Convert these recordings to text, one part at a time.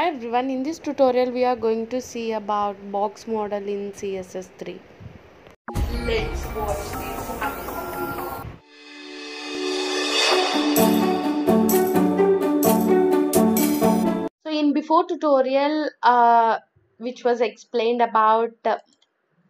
Hi everyone, in this tutorial we are going to see about box model in CSS3. Let's watch this amazing video. So in before tutorial which was explained about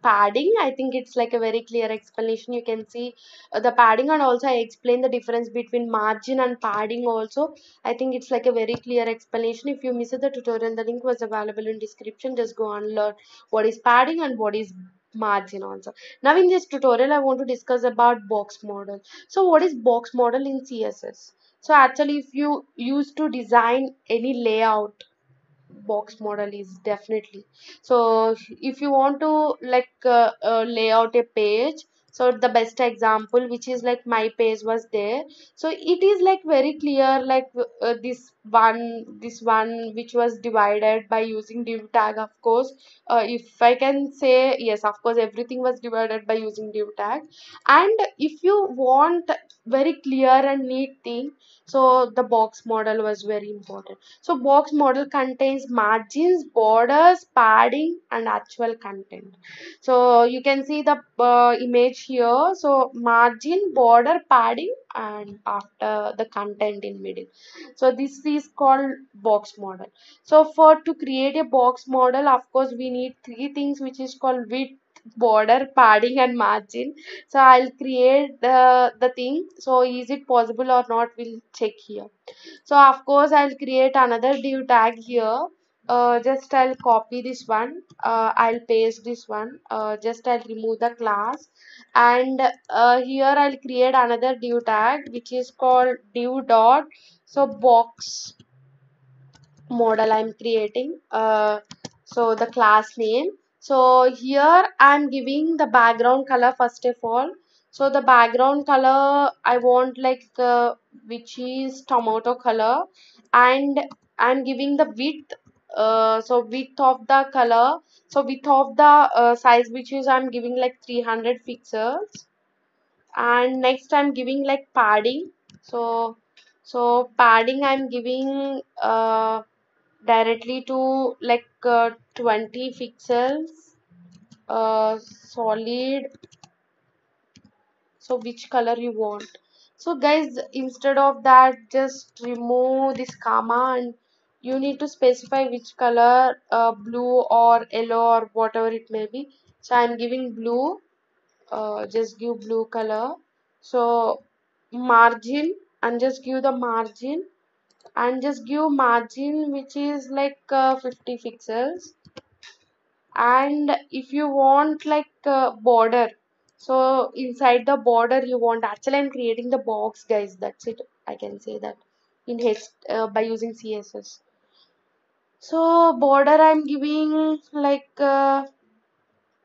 padding, I think it's like a very clear explanation. You can see the padding, and also I explained the difference between margin and padding also. I think it's like a very clear explanation. If you missed the tutorial, the link was available in description. Just go and learn what is padding and what is margin also. Now in this tutorial I want to discuss about box model. So what is box model in CSS? So actually if you used to design any layout, box model is definitely. So if you want to like lay out a page, so the best example which is like my page was there. So it is like very clear, like this one which was divided by using div tag, of course. If I can say, yes, of course everything was divided by using div tag. And if you want very clear and neat thing, so the box model was very important. So box model contains margins, borders, padding and actual content. So you can see the image here. So margin, border, padding and after the content in middle. So this is called box model. So for to create a box model, of course we need three things which is called width, border, padding and margin. So I'll create the thing. So is it possible or not, we'll check here. So of course I'll create another div tag here. Just I'll copy this one. I'll paste this one. Just I'll remove the class, and here I'll create another div tag which is called div dot. So box model I'm creating. So the class name. So here I'm giving the background color first of all. So the background color I want like which is tomato color, and I'm giving the width. So width of the color. So width of the size which is I'm giving like 300 pixels, and next I'm giving like padding. So padding I'm giving directly to like 20 pixels, solid. So which color you want? So guys, instead of that, just remove this comma and you need to specify which color, blue or yellow or whatever it may be. So I'm giving blue. Just give blue color. So margin, and just give the margin, and just give margin which is like 50 pixels. And if you want like border, so inside the border you want, actually I'm creating the box guys, that's it, I can say that in H by using CSS. So border I'm giving like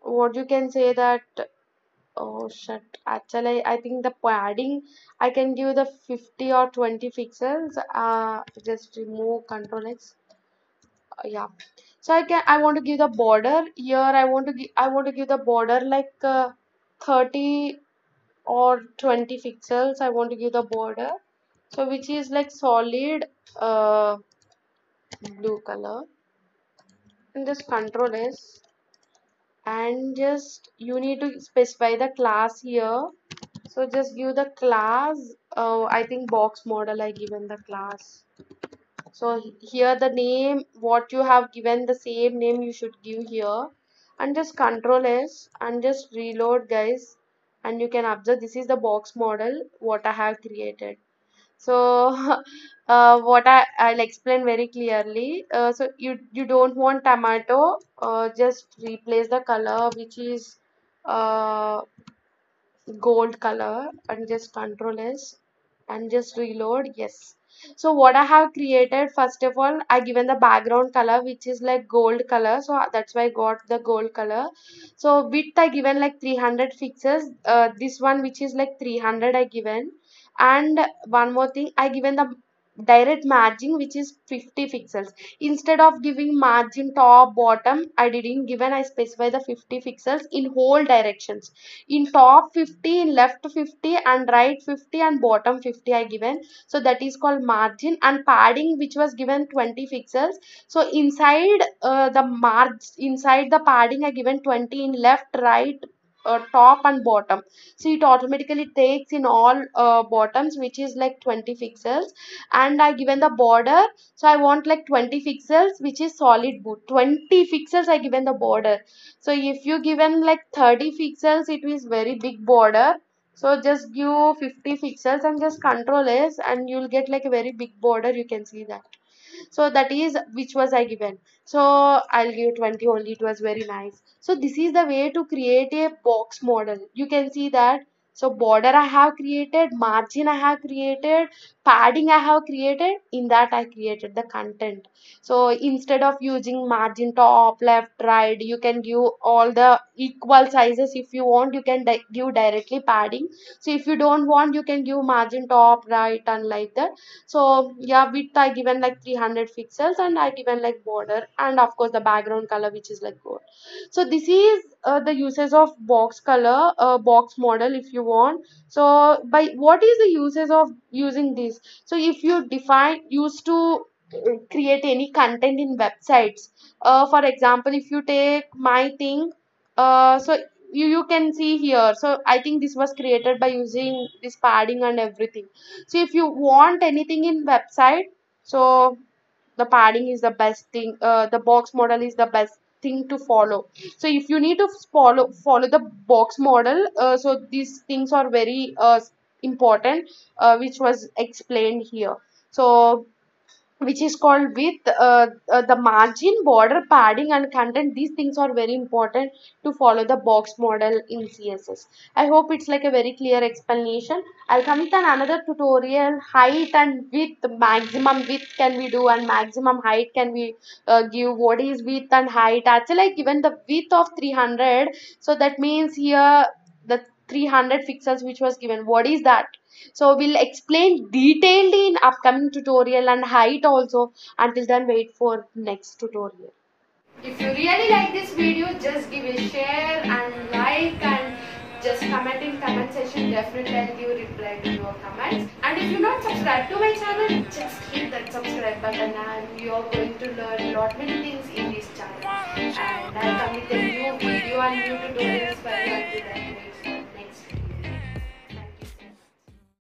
what you can say that, oh shit, actually I think the padding I can give the 50 or 20 pixels. Just remove Control X. Yeah, so I want to give the border here. I want to give the border like 30 or 20 pixels. I want to give the border, so which is like solid blue color, and just Control S, and just you need to specify the class here. So just give the class, I think box model I given the class. So here the name what you have given, the same name you should give here, and just Control S and just reload guys, and you can observe this is the box model what I have created. So what I'll explain very clearly. So you don't want tomato, just replace the color which is uh, gold color, and just Control S and just reload. Yes, so what I have created, first of all I given the background color which is like gold color, so that's why I got the gold color. So width I given like 300 pixels, this one which is like 300 I given. And one more thing, I given the direct margin which is 50 pixels. Instead of giving margin top bottom, I didn't given, I specify the 50 pixels in whole directions. In top 50, in left 50, and right 50, and bottom 50 I given. So that is called margin. And padding which was given 20 pixels. So inside inside the padding I given 20 in left, right, top and bottom. So it automatically takes in all bottoms which is like 20 pixels. And I given the border, so I want like 20 pixels which is solid boot. 20 pixels I given the border. So if you given like 30 pixels, it is very big border. So just give 50 pixels and just control S, and you'll get like a very big border. You can see that. So that is which was I given. So I'll give 20 only. It was very nice. So this is the way to create a box model. You can see that. So border I have created, margin I have created, padding I have created. In that I created the content. So instead of using margin top, left, right, you can give all the equal sizes. If you want, you can give directly padding. So if you don't want, you can give margin top, right, and like that. So yeah, width I given like 300 pixels, and I given like border, and of course the background color which is like gold. So this is the uses of box color, box model if you want. So by what is the uses of using this? So if you define used to create any content in websites, for example, if you take my thing, so you can see here. So I think this was created by using this padding and everything. So if you want anything in website, so the padding is the best thing, the box model is the best thing to follow. So if you need to follow the box model, so these things are very important, which was explained here. So which is called with the margin, border, padding and content. These things are very important to follow the box model in CSS. I hope it's like a very clear explanation. I'll come with another tutorial, height and width, maximum width can we do and maximum height can we give. What is width and height? Actually I given the width of 300, so that means here the 300 pixels which was given, what is that? So we'll explain detailedly in upcoming tutorial, and height also. Until then, wait for next tutorial. If you really like this video, just give a share and like, and just comment in comment section. Definitely I'll give reply to your comments. And if you're not subscribed to my channel, just hit that subscribe button, and you're going to learn a lot many things in this channel. And I'll come with a new video and new tutorials for you. Until then,